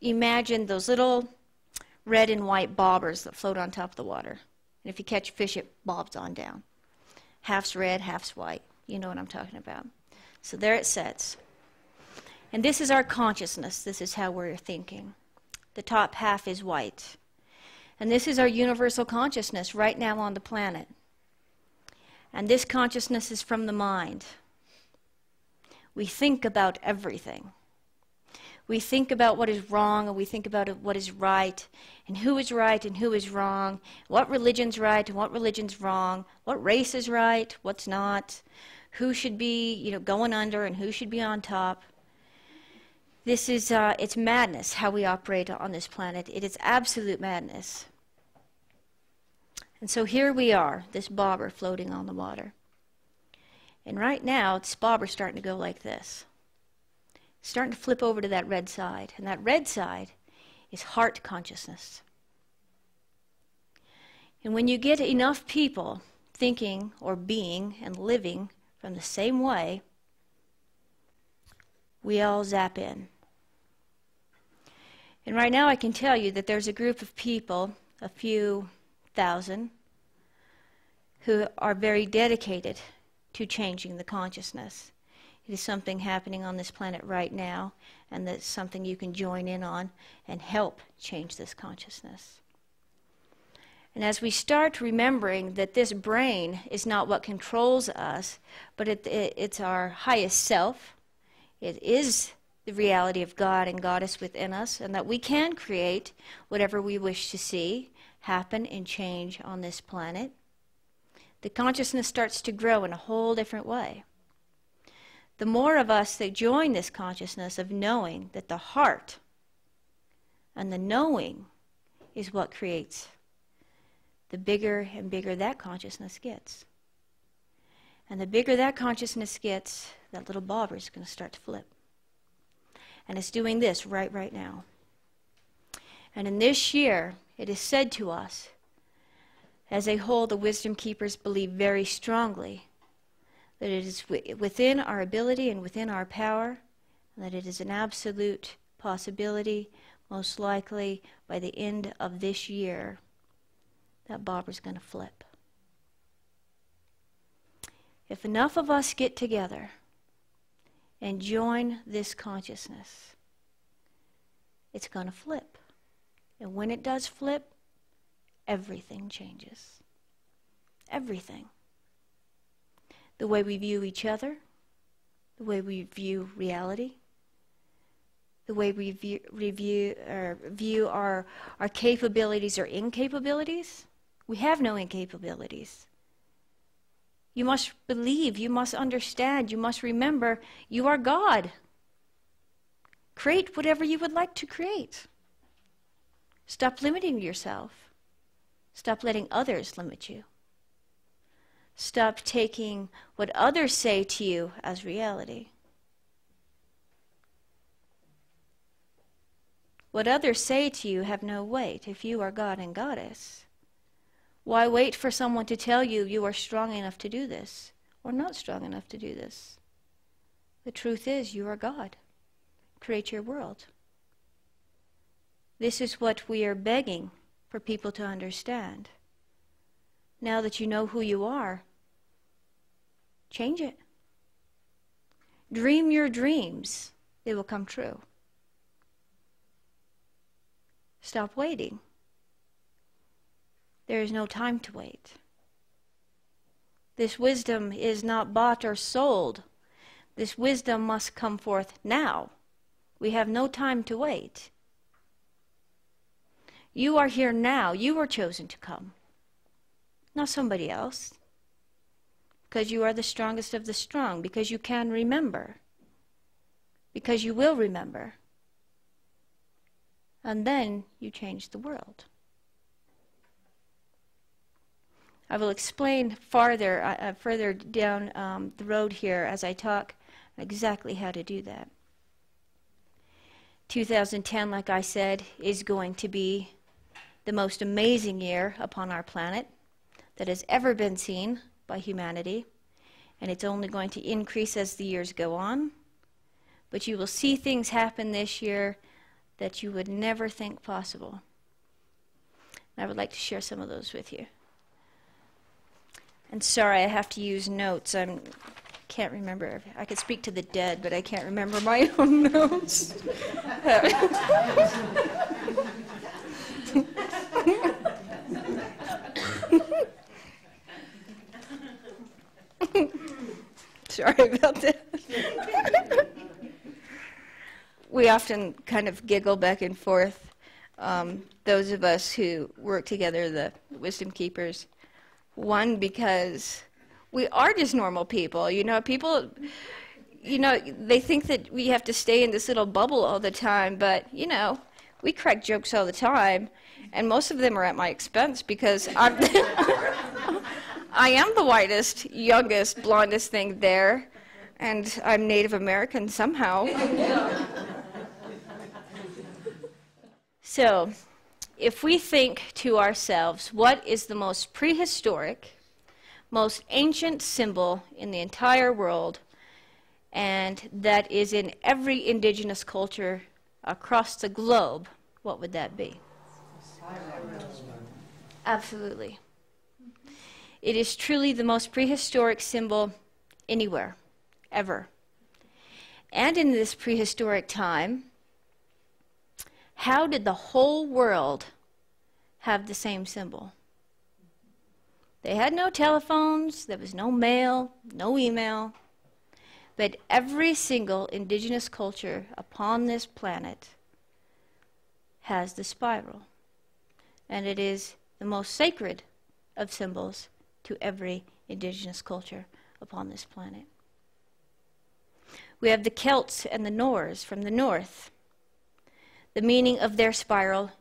imagine those little red and white bobbers that float on top of the water. And if you catch fish, it bobs on down. Half's red, half's white. You know what I'm talking about. So there it sits. And this is our consciousness. This is how we're thinking. The top half is white. And this is our universal consciousness right now on the planet. And this consciousness is from the mind. We think about everything. We think about what is wrong, and we think about what is right, and who is right and who is wrong, what religion's right and what religion's wrong, what race is right, what's not, who should be, going under and who should be on top. This is, it's madness how we operate on this planet. It is absolute madness. And so here we are, this bobber floating on the water. And right now, this bobber's starting to go like this. Starting to flip over to that red side. And that red side is heart consciousness. And when you get enough people thinking or being and living from the same way, we all zap in. And right now I can tell you that there's a group of people, a few thousand, who are very dedicated to changing the consciousness. It is something happening on this planet right now, and that's something you can join in on and help change this consciousness. And as we start remembering that this brain is not what controls us, but it's our highest self, it is the reality of God and Goddess within us, and that we can create whatever we wish to see happen and change on this planet, the consciousness starts to grow in a whole different way. The more of us that join this consciousness of knowing that the heart and the knowing is what creates, the bigger and bigger that consciousness gets. And the bigger that consciousness gets, that little bobber is going to start to flip. And it's doing this right now. And in this year, it is said to us, as a whole, the wisdom keepers believe very strongly that it is within our ability and within our power, and that it is an absolute possibility, most likely by the end of this year, that bobber's going to flip. If enough of us get together and join this consciousness, it's going to flip. And when it does flip, everything changes. Everything. The way we view each other, the way we view reality, the way we view our capabilities or incapabilities. We have no incapabilities. You must believe, you must understand, you must remember you are God. Create whatever you would like to create. Stop limiting yourself. Stop letting others limit you. Stop taking what others say to you as reality. What others say to you have no weight if you are God and Goddess. Why wait for someone to tell you you are strong enough to do this or not strong enough to do this? The truth is you are God. Create your world. This is what we are begging for people to understand. Now that you know who you are, change it. Dream your dreams. They will come true. Stop waiting. There is no time to wait. This wisdom is not bought or sold. This wisdom must come forth now. We have no time to wait. You are here now. You were chosen to come, not somebody else. Because you are the strongest of the strong, because you can remember, because you will remember. And then you change the world. I will explain further down the road here as I talk exactly how to do that. 2010, like I said, is going to be the most amazing year upon our planet that has ever been seen by humanity, and it's only going to increase as the years go on. But you will see things happen this year that you would never think possible. And I would like to share some of those with you. And sorry, I have to use notes. I can't remember. I could speak to the dead, but I can't remember my own notes. Sorry about that. We often kind of giggle back and forth, those of us who work together, the Wisdom Keepers. One, because we are just normal people. People, they think that we have to stay in this little bubble all the time, but, we crack jokes all the time, and most of them are at my expense because I am the whitest, youngest, blondest thing there, and I'm Native American somehow. So, if we think to ourselves, what is the most prehistoric, most ancient symbol in the entire world, and that is in every indigenous culture across the globe, what would that be? Absolutely. It is truly the most prehistoric symbol anywhere, ever. And in this prehistoric time, how did the whole world have the same symbol? They had no telephones, there was no mail, no email, but every single indigenous culture upon this planet has the spiral. And it is the most sacred of symbols to every indigenous culture upon this planet. We have the Celts and the Norse from the north. The meaning of their spiral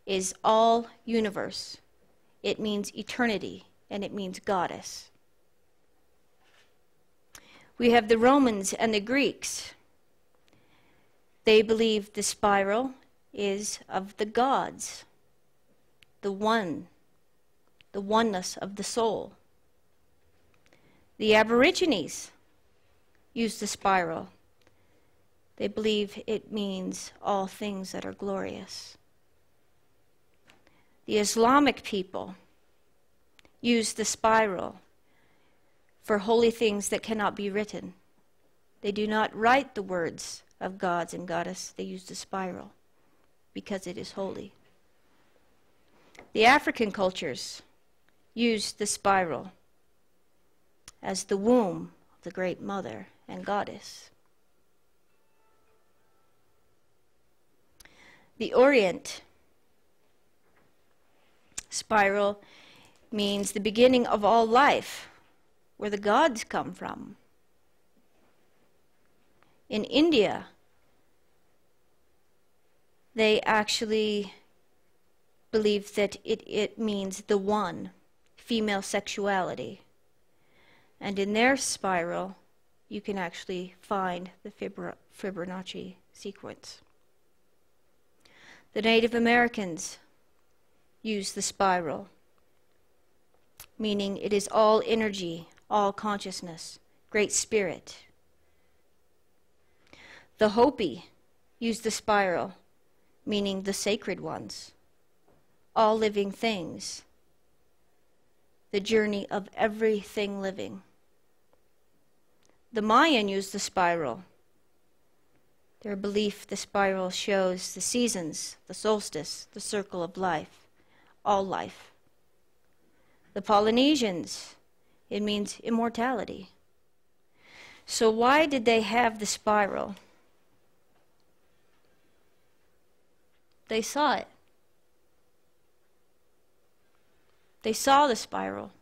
is all universe. It means eternity, and it means goddess. We have the Romans and the Greeks. They believe the spiral is of the gods, the oneness of the soul. The Aborigines use the spiral. They believe it means all things that are glorious. The Islamic people use the spiral for holy things that cannot be written. They do not write the words of gods and goddess. They use the spiral because it is holy. The African cultures use the spiral as the womb of the great mother and goddess. The Orient spiral means the beginning of all life, where the gods come from. In India, they actually believe that it means the one, female sexuality. And in their spiral, you can actually find the Fibonacci sequence. The Native Americans use the spiral, meaning it is all energy, all consciousness, great spirit. The Hopi use the spiral, meaning the sacred ones, all living things, the journey of everything living. The Mayan use the spiral. Their belief the spiral shows the seasons, the solstice, the circle of life, all life. The Polynesians, it means immortality. So why did they have the spiral? They saw it. They saw the spiral.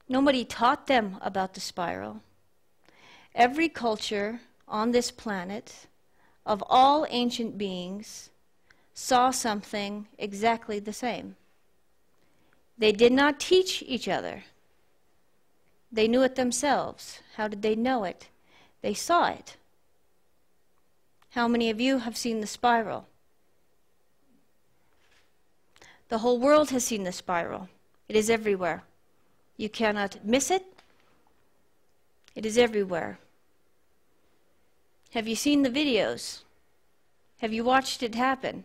Nobody taught them about the spiral. Every culture on this planet, of all ancient beings, saw something exactly the same. They did not teach each other. They knew it themselves. How did they know it? They saw it. How many of you have seen the spiral? The whole world has seen the spiral. It is everywhere. You cannot miss it. It is everywhere. Have you seen the videos? Have you watched it happen?